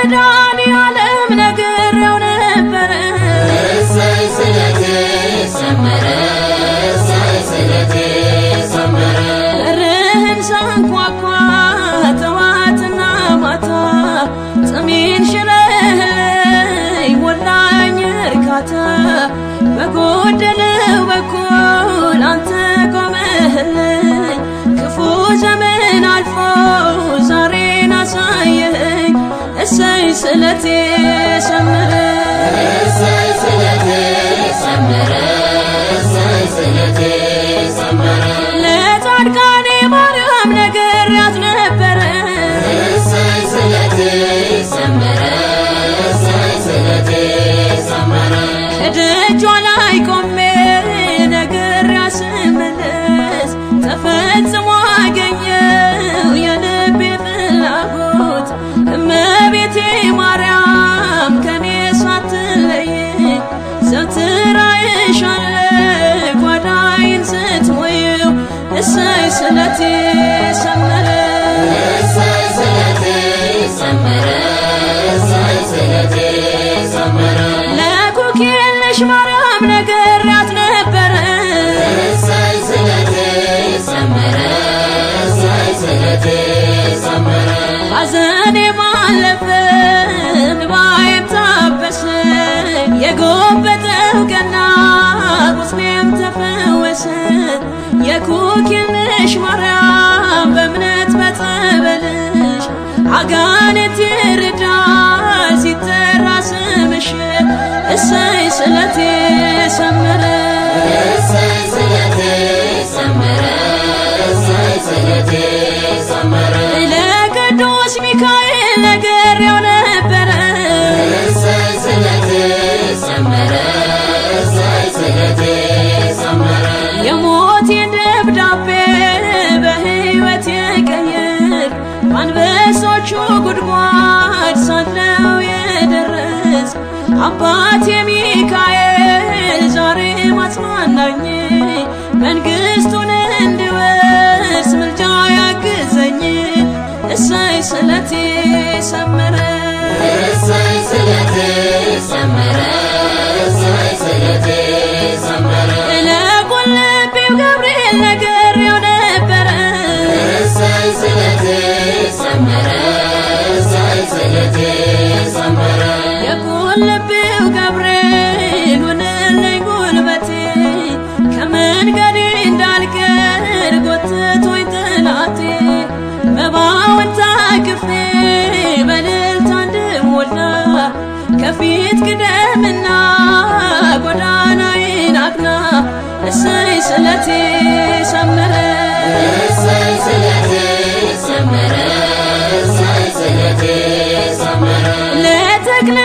ለመድኃኒዓለም ነግሬው ነበረ እሰይ ስለቴ ሰመረ እሰይ ስለቴ ሰመረ በርህን ሳንኳኳ ጠዋትና ማታ ጽሜን ሽረህልኝ ሞላኝ እርካታ በጎደለው በኩል አንተ ቆመህልኝ ክፉ ዘመን አልፎ ዛሬን አሳየኸኝ እሰይ ስለቴ ሰመረ እሰይ ስለቴ ሰመረ እሰይ ስለቴ ሰመረ ለጻድቃኔ ማርያም ነግሬያት ነበረ እሰይ ስለቴ ሰመረ እሰይ ስለቴ ሰመረ ከደጇ ላይ ቆሜ ነግሬያት ስመለስ ተፈጽሞ አገኘው የልቤ ፍላጎት እመቤቴ ማርያም ከኔ ሳትለይ ዘወትር አይሻለሁ ጓዳዬን ስትሞይው እሰይ ስለቴ ሰመረ እሰይ ስለቴ ሰመረ እሰይ ስለቴ ሰመረ ለኩክየለሽ ማርያም ነግሬያት ነበረ እሰይ ስለቴ ሰመረ እሰይ ስለቴ ሰመረ ሐዘኔ ባለፈ እንባዬም ታበሰ የጎበጠው ቀና ቁስሌም ተፈወሰ የኩክየለሽ ማርያም በእምነት በጸበልሽ አጋንንት ይርዳል ሲጠራ ስምሽ እሰይ ስለቴ ሰመረ እሰይ ስለቴ ሰመረ እሰይ ስለቴ ሰመረ ለቅዱስ ሚካኤል ነግሬው ነበረ እሰይ ስለቴ ሰመረ እሰይ ስለቴ ሰመረ የሞቴን ደብዳቤ በሕይወት የቀየር አንበሶቹ ጉድጓድ ሳለው የደረስ አባቴ ሚካኤል ዛሬ ማጽናናኝ መንግሥቱን እንድወርስ ምልጃ ያግዘኝ እሰይ ስለቴ ሰመረ እሰይ ስለቴ ሰመረ እሰይ ስለቴ ሰመረ ለቁልቢው ገብርኤል ነግሬው ነበረ እሰይ ስለቴ ሰመረ እሰይ ስለቴ ሰመረ የቁልቢው ገብርኤል ሆነልኝ ጉልበቴ ከመንገዴ እንዳልቀር ጎትቶኝ ጠላቴ መባውን ታቅፌ በእልልታ እንድሞላ ከፊት ቅደምና ጎዳናዬን አቅና እሰይ ስለቴ ሰመረ እሰይ ስለቴ ሰመረ እሰይ ስለቴ ሰመረ ለተክለ